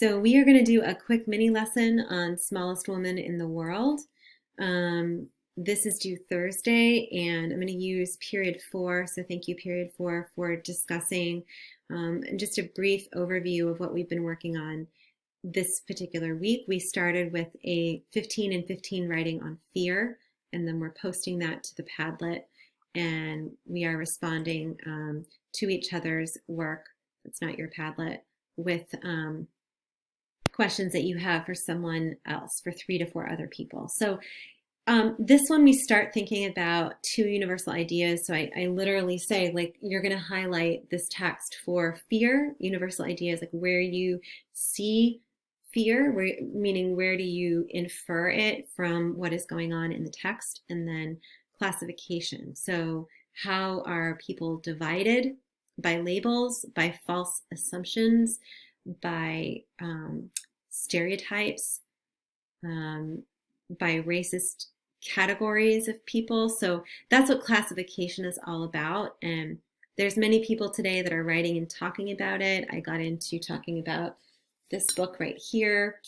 So we are going to do a quick mini lesson on Smallest Woman in the World. Um, this is due Thursday, and I'm going to use period 4. So thank you, period 4, for discussing just a brief overview of what we've been working on this particular week. We started with a 15 and 15 writing on fear, and then we're posting that to the Padlet, and we are responding to each other's work. It's not your Padlet with questions that you have for someone else, for 3 to 4 other people. So this one we start thinking about 2 universal ideas. So I literally say, like, you're going to highlight this text for fear, universal ideas, like where you see fear, meaning where do you infer it from what is going on in the text, and then classification. So how are people divided by labels, by false assumptions, by stereotypes, by racist categories of people. So that's what classification is all about. And there's many people today that are writing and talking about it. I got into talking about this book right here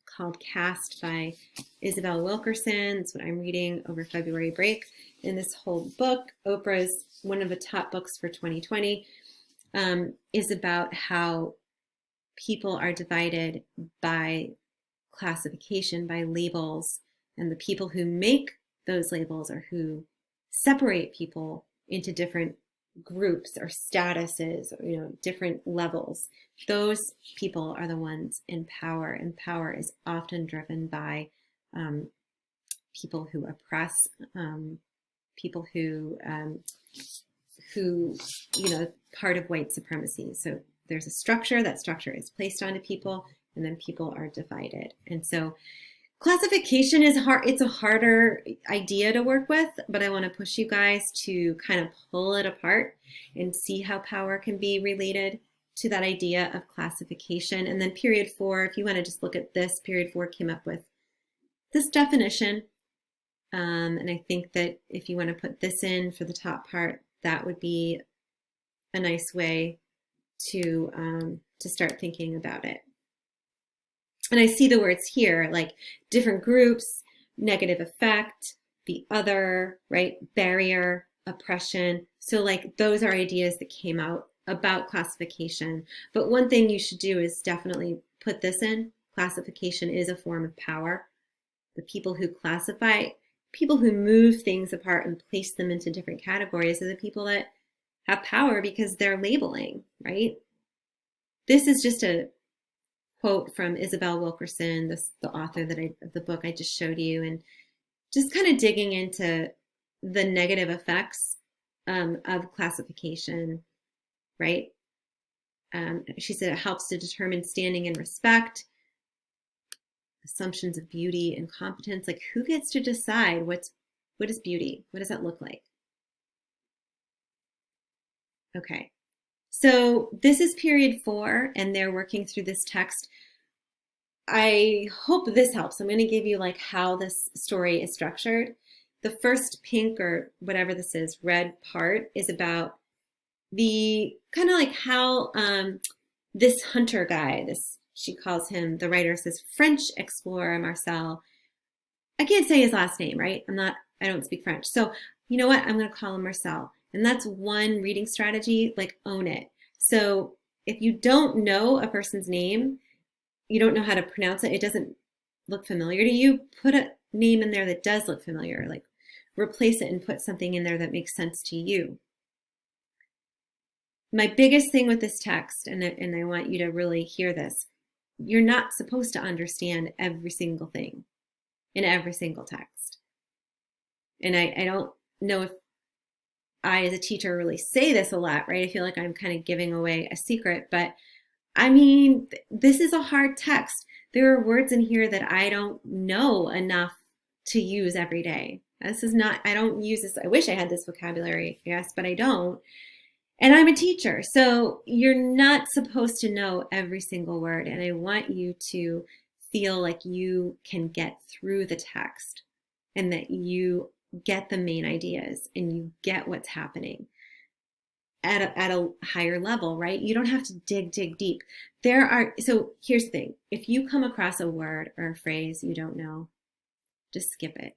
called Caste by Isabel Wilkerson. It's what I'm reading over February break. In this whole book, Oprah's one of the top books for 2020, is about how people are divided by classification, by labels, and the people who make those labels or who separate people into different groups or statuses, or, different levels. Those people are the ones in power, and power is often driven by people who oppress, people who part of white supremacy. So there's a structure, that structure is placed onto people, and then people are divided. And so classification is hard. It's a harder idea to work with, but I want to push you guys to kind of pull it apart and see how power can be related to that idea of classification. And then period 4, if you want to just look at this, period 4 came up with this definition. And I think that if you want to put this in for the top part, that would be a nice way to start thinking about it. And I see the words here, like different groups, negative effect, the other, right? Barrier, oppression. So like those are ideas that came out about classification. But one thing you should do is definitely put this in. Classification is a form of power. The people who classify, people who move things apart and place them into different categories are the people that have power because they're labeling, right? This is just a quote from Isabel Wilkerson, the author of the book I just showed you, and just kind of digging into the negative effects of classification, right? She said it helps to determine standing and respect, assumptions of beauty and competence. Like, who gets to decide what is beauty? What does that look like? Okay. So this is period 4, and they're working through this text. I hope this helps. I'm going to give you like how this story is structured. The first pink, or whatever this is, red part is about the kind of like how this hunter guy, she calls him, the writer says, French explorer Marcel. I can't say his last name, right? I don't speak French. So you know what? I'm going to call him Marcel. And that's one reading strategy, like own it. So if you don't know a person's name, you don't know how to pronounce it, it doesn't look familiar to you, put a name in there that does look familiar, like replace it and put something in there that makes sense to you. My biggest thing with this text, and I want you to really hear this, you're not supposed to understand every single thing in every single text. And I don't know if I, as a teacher, really say this a lot, right? I feel like I'm kind of giving away a secret, but I mean, this is a hard text. There are words in here that I don't know enough to use every day. This is not, I don't use this. I wish I had this vocabulary, yes, but I don't. And I'm a teacher, so you're not supposed to know every single word. And I want you to feel like you can get through the text and that you get the main ideas and you get what's happening. at a higher level, right? You don't have to dig deep. So here's the thing. If you come across a word or a phrase you don't know, just skip it.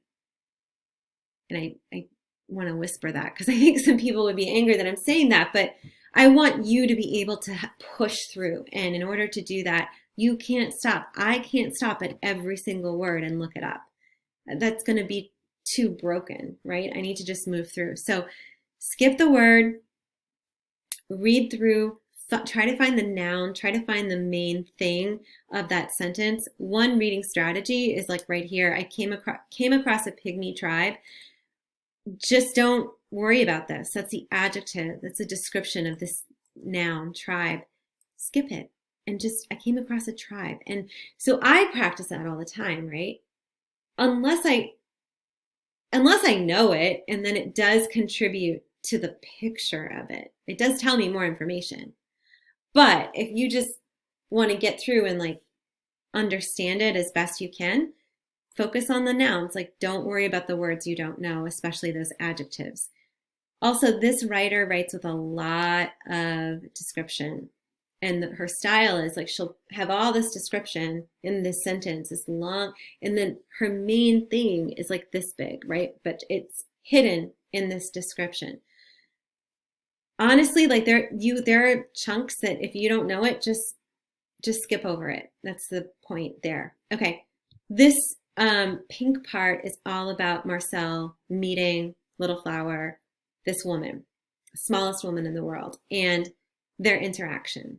And I want to whisper that because I think some people would be angry that I'm saying that, but I want you to be able to push through. And in order to do that, you can't stop. I can't stop at every single word and look it up. That's going to be too broken, right? I need to just move through. So skip the word, read through, try to find the noun, try to find the main thing of that sentence. One reading strategy is like right here. I came across a pygmy tribe. Just don't worry about this. That's the adjective. That's a description of this noun, tribe. Skip it. And just, I came across a tribe. And so I practice that all the time, right? Unless I know it, and then it does contribute to the picture of it. It does tell me more information. But if you just want to get through and like understand it as best you can, focus on the nouns. Like, don't worry about the words you don't know, especially those adjectives. Also, this writer writes with a lot of description. And her style is like she'll have all this description in this sentence, it's long, and then her main thing is like this big, right? But it's hidden in this description. Honestly, like there are chunks that if you don't know it, just skip over it. That's the point there. Okay, this pink part is all about Marcel meeting Little Flower, this woman, smallest woman in the world, and their interaction.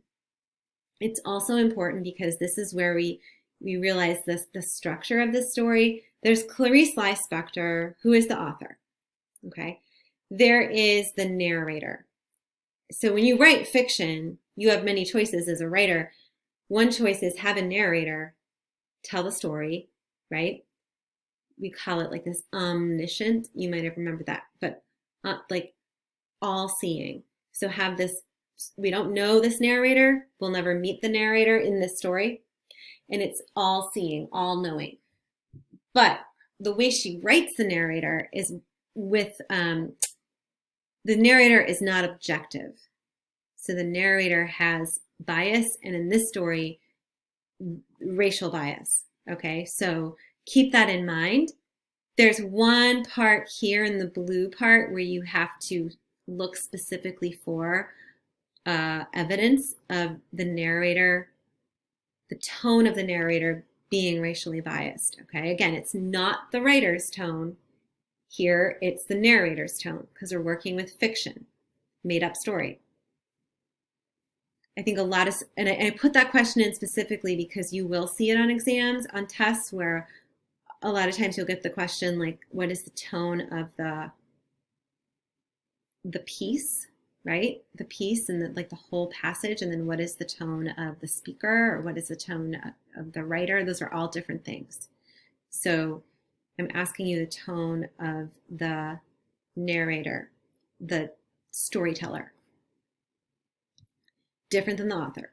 It's also important because this is where we realize the structure of this story. There's Clarice Lispector, who is the author. Okay, there is the narrator. So when you write fiction, you have many choices as a writer. One choice is have a narrator tell the story, right? We call it like this omniscient. You might have remembered that, but like all-seeing. So have this. We don't know this narrator. We'll never meet the narrator in this story. And it's all-seeing, all-knowing. But the way she writes the narrator is with, the narrator is not objective. So the narrator has bias, and in this story, racial bias. Okay, so keep that in mind. There's one part here in the blue part where you have to look specifically for evidence of the narrator, the tone of the narrator being racially biased. Okay, again, it's not the writer's tone. Here, it's the narrator's tone because we're working with fiction, made up story. I think a lot of, and I put that question in specifically because you will see it on exams, on tests, where a lot of times you'll get the question like, what is the tone of the piece? Right? The piece and like the whole passage, and then what is the tone of the speaker, or what is the tone of the writer? Those are all different things. So I'm asking you the tone of the narrator, the storyteller, different than the author.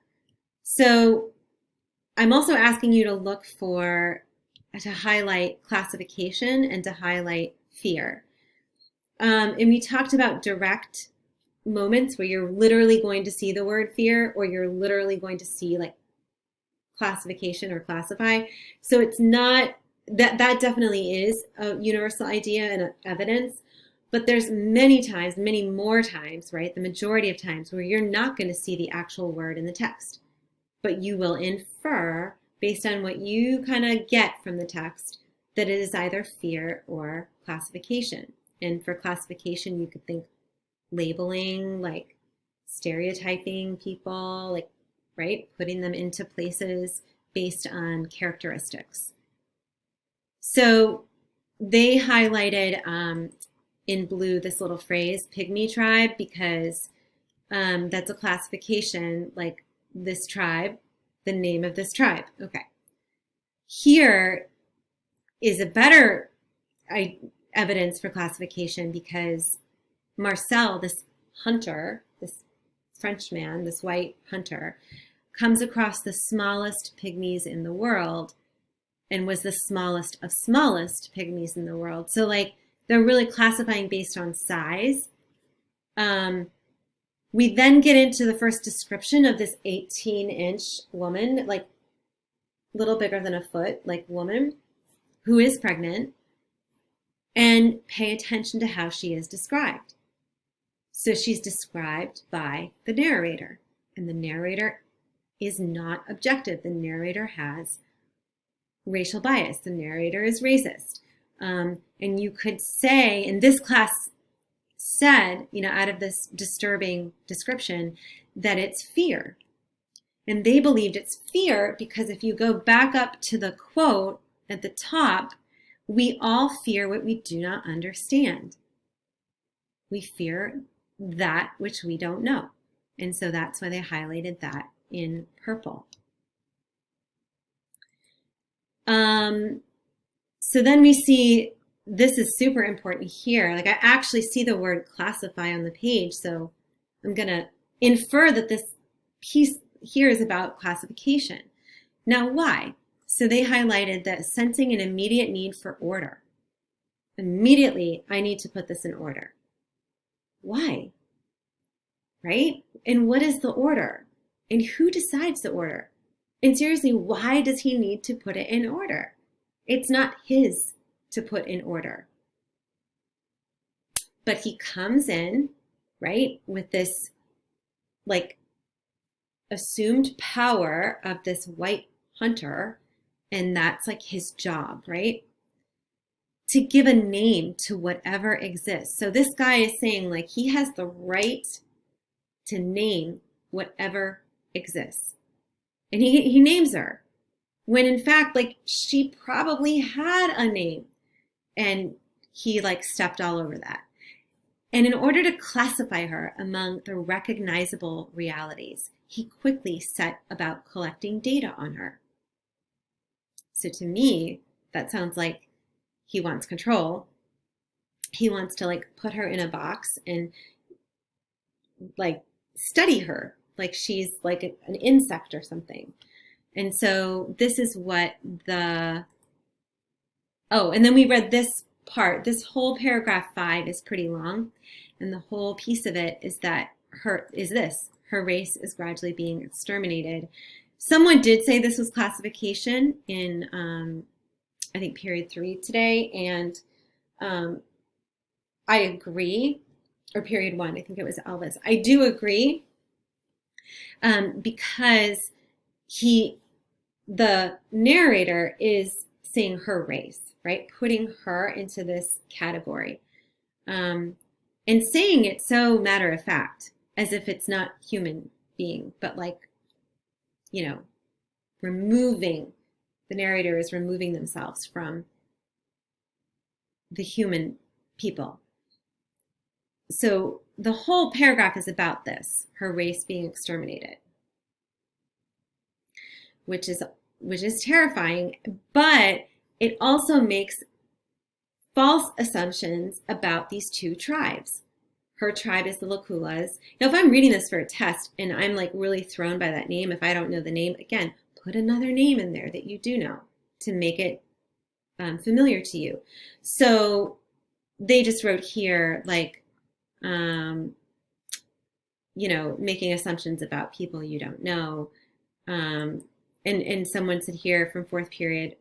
So I'm also asking you to look to highlight classification and to highlight fear. And we talked about direct moments where you're literally going to see the word fear, or you're literally going to see like classification or classify. So it's not that definitely is a universal idea and evidence, but there's many times, many more times, right? The majority of times where you're not going to see the actual word in the text, but you will infer based on what you kind of get from the text that it is either fear or classification. And for classification, you could think labeling, like stereotyping people, like, right? Putting them into places based on characteristics. So they highlighted in blue this little phrase, pygmy tribe, because that's a classification, like this tribe, the name of this tribe. Okay. Here is a better evidence for classification because Marcel, this hunter, this Frenchman, this white hunter, comes across the smallest pygmies in the world and was the smallest of smallest pygmies in the world. So like they're really classifying based on size. We then get into the first description of this 18-inch woman, like little bigger than a foot, like woman who is pregnant, and pay attention to how she is described. So she's described by the narrator, and the narrator is not objective. The narrator has racial bias. The narrator is racist. And you could say, and this class said, out of this disturbing description, that it's fear. And they believed it's fear because if you go back up to the quote at the top, we all fear what we do not understand. We fear that which we don't know. And so that's why they highlighted that in purple. So then we see, this is super important here. Like I actually see the word classify on the page. So I'm going to infer that this piece here is about classification. Now, why? So they highlighted that sensing an immediate need for order. Immediately, I need to put this in order. Why? Right? And what is the order? And who decides the order? And seriously, why does he need to put it in order? It's not his to put in order. But he comes in, right, with this like assumed power of this white hunter, and that's like his job, right? To give a name to whatever exists. So this guy is saying like he has the right to name whatever exists. And he names her, when in fact, like she probably had a name, and he like stepped all over that. And in order to classify her among the recognizable realities, he quickly set about collecting data on her. So to me, that sounds like he wants control. He wants to like put her in a box and like study her like she's like an insect or something. And so this is what and then we read this part. This whole paragraph 5 is pretty long. And the whole piece of it is that her race is gradually being exterminated. Someone did say this was classification in, I think, period 3 today. And I agree, or period 1, I think it was Elvis. I do agree because the narrator is saying her race, right? Putting her into this category. And saying it so matter of fact, as if it's not human being, but like, the narrator is removing themselves from the human people. So the whole paragraph is about this, her race being exterminated, which is terrifying, but it also makes false assumptions about these two tribes. Her tribe is the Lakulas. Now, if I'm reading this for a test and I'm like really thrown by that name, if I don't know the name, again, put another name in there that you do know to make it familiar to you. So they just wrote here, like, making assumptions about people you don't know. And someone said here from 4th period,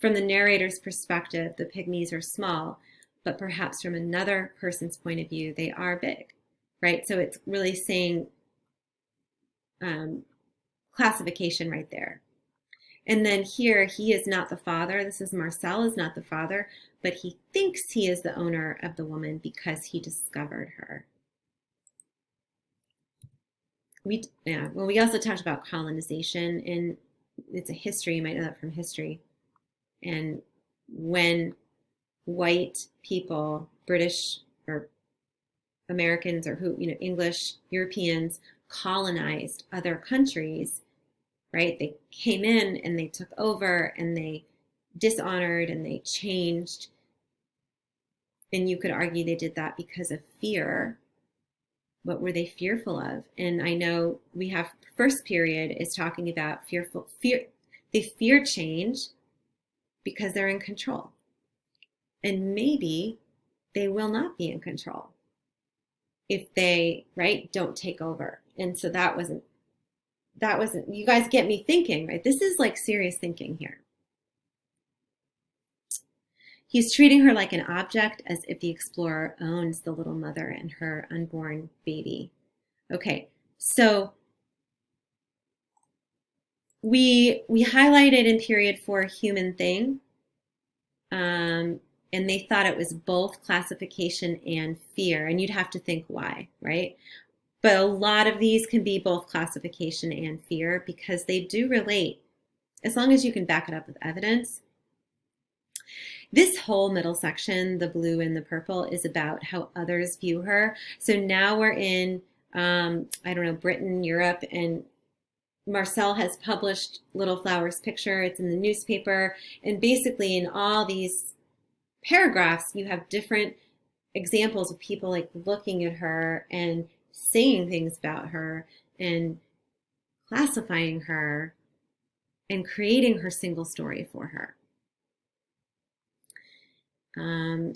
from the narrator's perspective, the pygmies are small, but perhaps from another person's point of view, they are big, right? So it's really saying classification right there. And then here, he is not the father. This is Marcel is not the father, but he thinks he is the owner of the woman because he discovered her. We also talked about colonization, and it's a history. You might know that from history. And when white people, British or Americans or English, Europeans colonized other countries, right? They came in and they took over and they dishonored and they changed. And you could argue they did that because of fear. What were they fearful of? And I know we have 1st period is talking about fear. They fear change because they're in control. And maybe they will not be in control. if they, right, don't take over. And so that wasn't, you guys get me thinking, right? This is like serious thinking here. He's treating her like an object, as if the explorer owns the little mother and her unborn baby. Okay, so we highlighted in period 4 human thing, and they thought it was both classification and fear, and you'd have to think why, right? But a lot of these can be both classification and fear because they do relate, as long as you can back it up with evidence. This whole middle section, the blue and the purple, is about how others view her. So now we're in, I don't know, Britain, Europe, and Marcel has published Little Flower's picture. It's in the newspaper. And basically in all these paragraphs, you have different examples of people like looking at her and saying things about her and classifying her and creating her single story for her.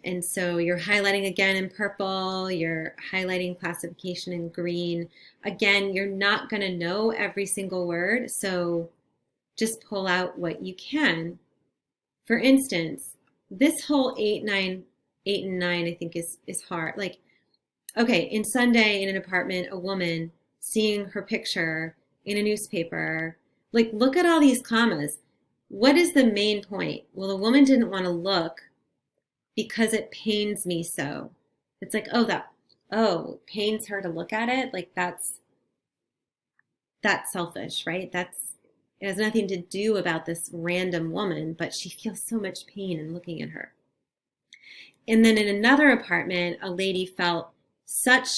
And so you're highlighting again in purple, you're highlighting classification in green. Again, you're not going to know every single word, so just pull out what you can. For instance, this whole 8 and 9, I think is hard. Like, okay, in Sunday in an apartment, a woman seeing her picture in a newspaper, like look at all these commas. What is the main point? Well, the woman didn't want to look because it pains me so. It's like, it pains her to look at it. Like that's selfish, right? It has nothing to do about this random woman, but she feels so much pain in looking at her. And then in another apartment, a lady felt such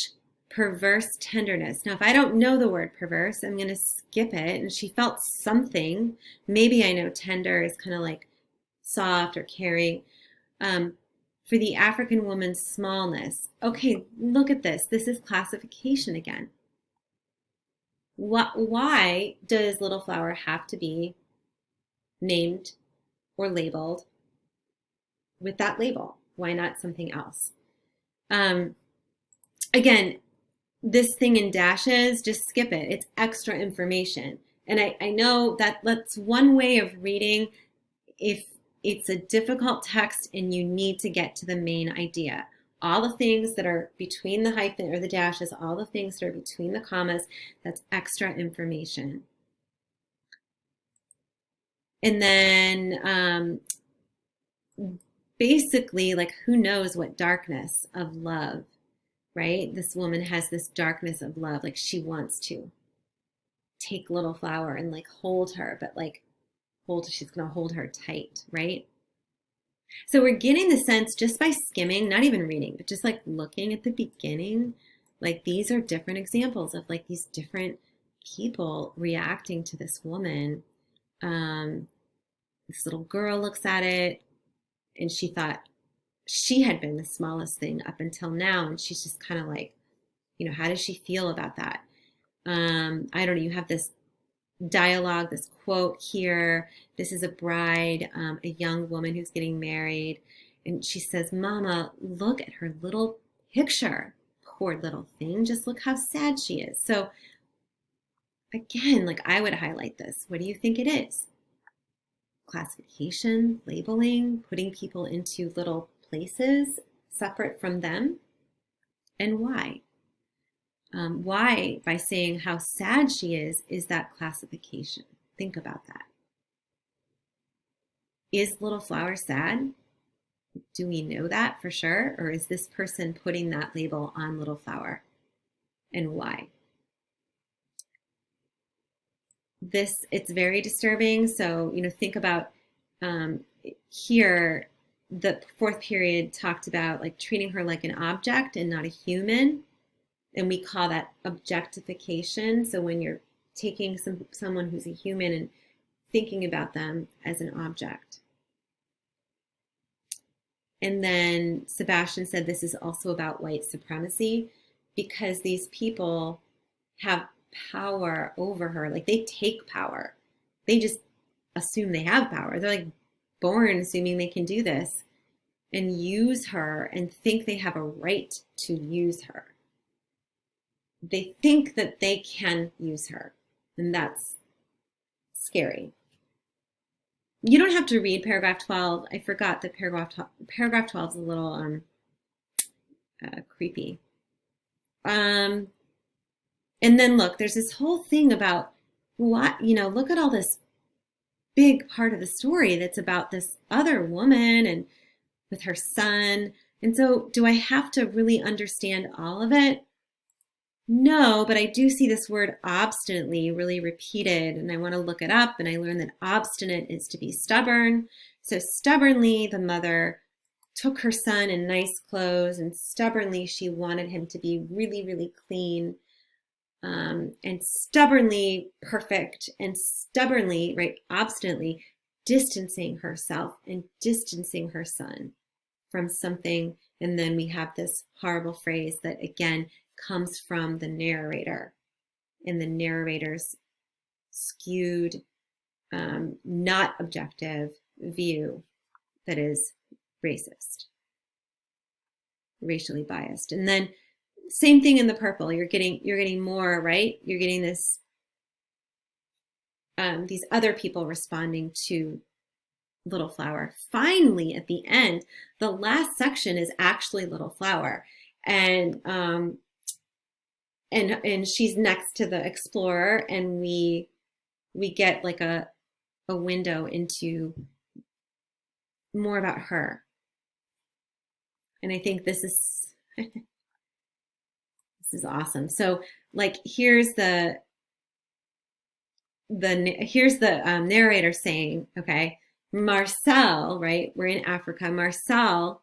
perverse tenderness. Now, if I don't know the word perverse, I'm going to skip it. And she felt something. Maybe I know tender is kind of like soft or caring. For the African woman's smallness. Okay, look at this. This is classification again. Why does Little Flower have to be named or labeled with that label? Why not something else? Again, this thing in dashes, just skip it. It's extra information. And I know that's one way of reading if it's a difficult text and you need to get to the main idea. All the things that are between the hyphen or the dashes, all the things that are between the commas, that's extra information. And then basically, like, who knows what darkness of love, right? This woman has this darkness of love, like she wants to take Little Flower and like hold her, but like she's going to hold her tight, right? So we're getting the sense just by skimming, not even reading, but just like looking at the beginning, like these are different examples of like these different people reacting to this woman. This little girl looks at it and she thought she had been the smallest thing up until now. And she's just kind of like, how does she feel about that? I don't know, you have this dialogue, this quote here. This is a bride, a young woman who's getting married. And she says, Mama, look at her little picture. Poor little thing. Just look how sad she is. So again, like I would highlight this. What do you think it is? Classification, labeling, putting people into little places separate from them. And why? Why, by saying how sad she is that classification? Think about that. Is Little Flower sad? Do we know that for sure? Or is this person putting that label on Little Flower? And why? It's very disturbing. So, think about here, the 4th period talked about like treating her like an object and not a human. And we call that objectification. So when you're taking someone who's a human and thinking about them as an object. And then Sebastian said this is also about white supremacy because these people have power over her. Like they take power. They just assume they have power. They're like born assuming they can do this and use her and think they have a right to use her. they think that they can use her, and that's scary. You don't have to read paragraph 12. I forgot that paragraph 12 is a little creepy. And then look, there's this whole thing about what, look at all this big part of the story that's about this other woman and with her son. And so do I have to really understand all of it? No, but I do see this word obstinately really repeated, and I want to look it up, and I learned that obstinate is to be stubborn. So stubbornly, the mother took her son in nice clothes, and stubbornly she wanted him to be really, really clean, and stubbornly perfect, and stubbornly, right, obstinately distancing herself and distancing her son from something. And then we have this horrible phrase that again comes from the narrator, and the narrator's skewed, not objective view that is racist, racially biased. And then same thing in the purple. You're getting more, right? You're getting this, these other people responding to Little Flower. Finally, at the end, the last section is actually Little Flower, and she's next to the explorer, and we get like a window into more about her. And I think this is this is awesome. So like here's the narrator saying, okay, Marcel, right? We're in Africa. Marcel,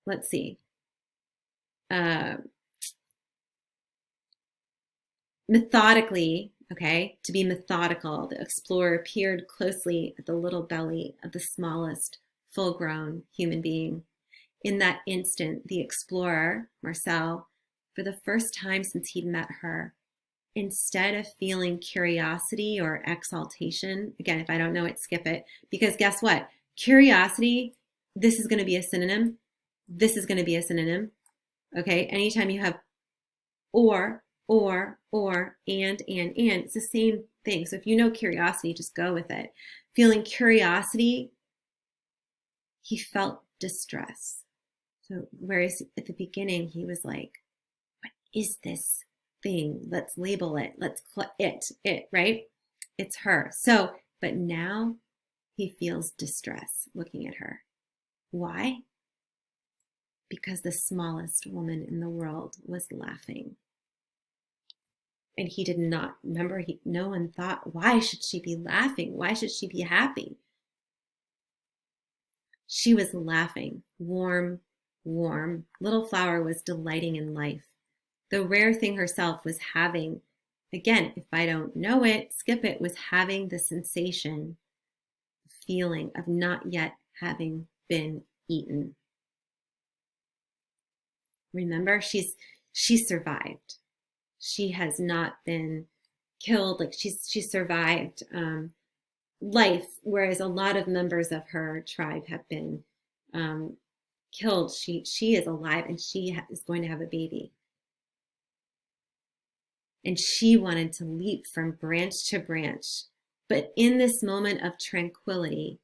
let's see. Methodically, okay, to be methodical, the explorer peered closely at the little belly of the smallest full-grown human being. In that instant, the explorer, Marcel, for the first time since he'd met her, instead of feeling curiosity or exaltation, again, if I don't know it, skip it, because guess what? Curiosity, this is going to be a synonym. This is going to be a synonym. Okay, anytime you have or, and, it's the same thing. So if you know curiosity, just go with it. Feeling curiosity, he felt distress. So whereas at the beginning, he was like, what is this thing? Let's label it. Let's it, right? It's her. So, but now he feels distress looking at her. Why? Because the smallest woman in the world was laughing. And he did not, remember, no one thought, why should she be laughing? Why should she be happy? She was laughing, warm. Little Flower was delighting in life. The rare thing herself was having, again, if I don't know it, skip it, was having the sensation, feeling of not yet having been eaten. Remember, she survived. She has not been killed. Like she survived life, whereas a lot of members of her tribe have been killed. She is alive, and she is going to have a baby. And she wanted to leap from branch to branch. But in this moment of tranquility,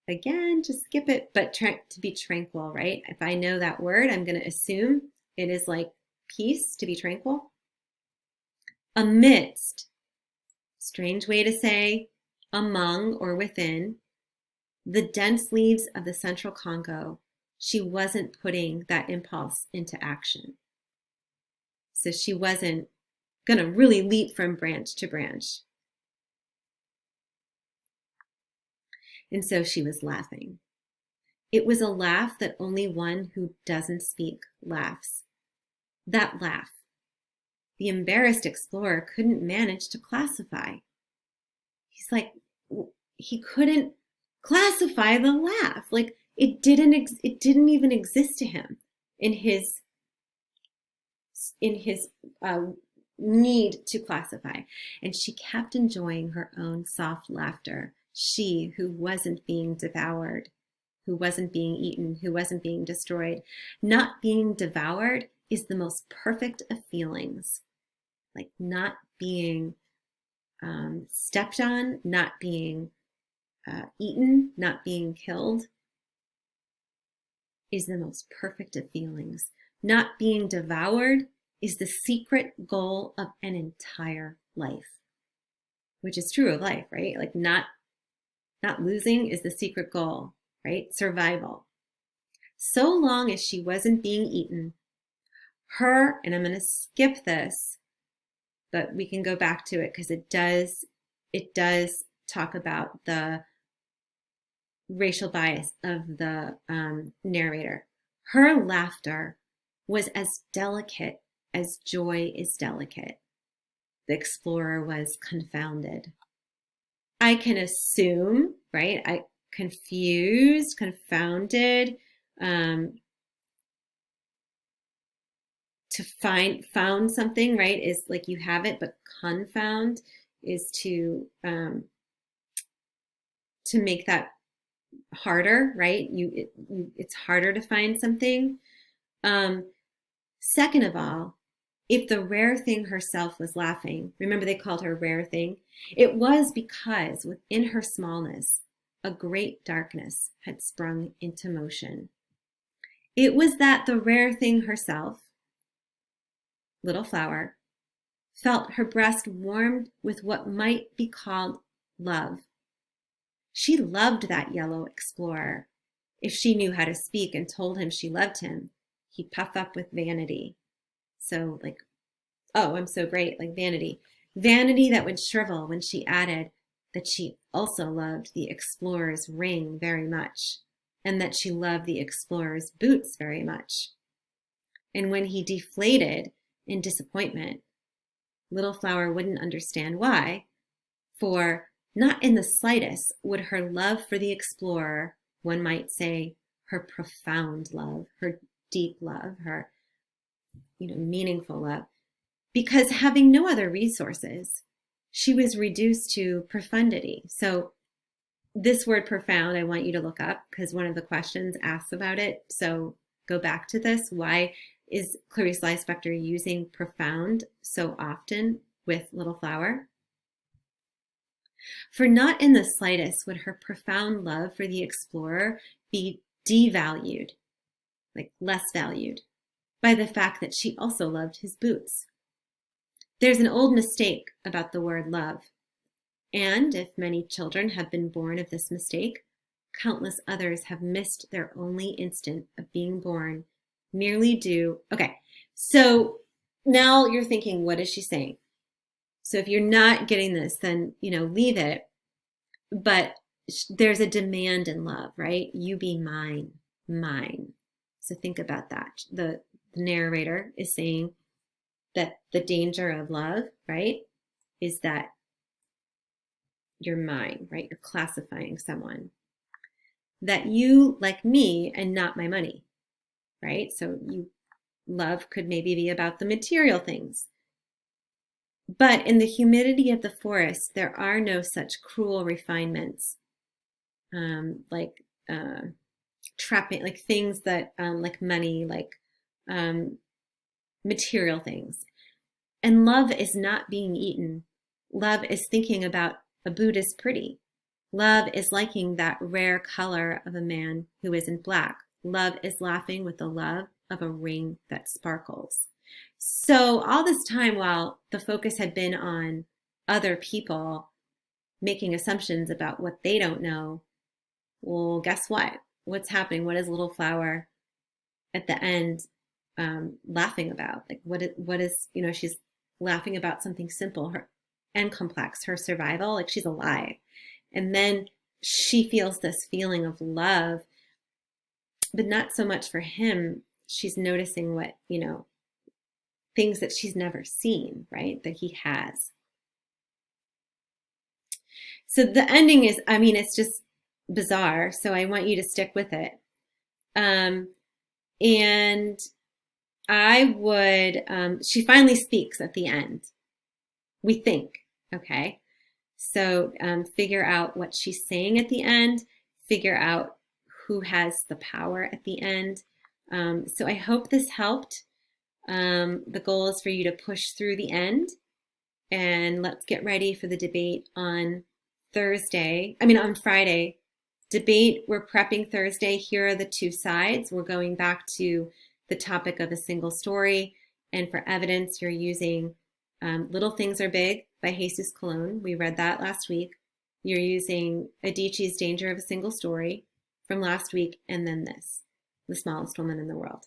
again, just skip it, but to be tranquil, right? If I know that word, I'm going to assume it is like peace, to be tranquil. Amidst, strange way to say among or within, the dense leaves of the Central Congo, she wasn't putting that impulse into action. So she wasn't going to really leap from branch to branch. And so she was laughing. It was a laugh that only one who doesn't speak laughs. That laugh, the embarrassed explorer couldn't manage to classify. He's like, he couldn't classify the laugh. Like it didn't even exist to him in his need to classify. And she kept enjoying her own soft laughter. She who wasn't being devoured, who wasn't being eaten, who wasn't being destroyed. Not being devoured is the most perfect of feelings. Like not being stepped on, not being eaten, not being killed is the most perfect of feelings. Not being devoured is the secret goal of an entire life, which is true of life, right? Like not losing is the secret goal, right? Survival. So long as she wasn't being eaten, her, and I'm going to skip this, but we can go back to it because it does talk about the racial bias of the narrator. Her laughter was as delicate as joy is delicate. The explorer was confounded. I can assume, right? Confused, confounded, to found something, right, is like you have it, but confound is to make that harder, right? It's harder to find something. Second of all, if the rare thing herself was laughing, remember they called her rare thing, it was because within her smallness, a great darkness had sprung into motion. It was that the rare thing herself, Little Flower, felt her breast warmed with what might be called love. She loved that yellow explorer. If she knew how to speak and told him she loved him, he'd puff up with vanity. So like, oh, I'm so great, like vanity. Vanity that would shrivel when she added that she also loved the explorer's ring very much, and that she loved the explorer's boots very much. And when he deflated in disappointment, Little Flower wouldn't understand why, for not in the slightest would her love for the explorer, one might say her profound love, her deep love, her meaningful love, because having no other resources, she was reduced to profundity. So this word profound, I want you to look up because one of the questions asks about it. So go back to this. Why is Clarice Lispector using profound so often with Little Flower? For not in the slightest would her profound love for the explorer be devalued, like less valued, by the fact that she also loved his boots. There's an old mistake about the word love, and if many children have been born of this mistake, countless others have missed their only instant of being born merely due. Okay, so now you're thinking, what is she saying? So if you're not getting this, then, leave it. But there's a demand in love, right? You be mine, mine. So think about that. The narrator is saying that the danger of love, right, is that you're mine, right? You're classifying someone. That you like me and not my money, right? So love could maybe be about the material things. But in the humidity of the forest, there are no such cruel refinements, like trapping, like things that, like money, like material things. And love is not being eaten. Love is thinking about a Buddhist pretty. Love is liking that rare color of a man who isn't black. Love is laughing with the love of a ring that sparkles. So all this time, while the focus had been on other people making assumptions about what they don't know, well, guess what? What's happening? What is Little Flower at the end laughing about? Like what is, she's laughing about something simple and complex, her survival, like she's alive. And then she feels this feeling of love, but not so much for him. She's noticing what, things that she's never seen, right? That he has. So the ending is, it's just bizarre. So I want you to stick with it. And I would, she finally speaks at the end. We think, okay? So figure out what she's saying at the end, figure out who has the power at the end. So I hope this helped. The goal is for you to push through the end, and let's get ready for the debate on on Friday. Debate, we're prepping Thursday. Here are the two sides. We're going back to the topic of a single story. And for evidence, you're using Little Things Are Big by Jesus Colon. We read that last week. You're using Adichie's Danger of a Single Story from last week, and then this, The Smallest Woman in the World.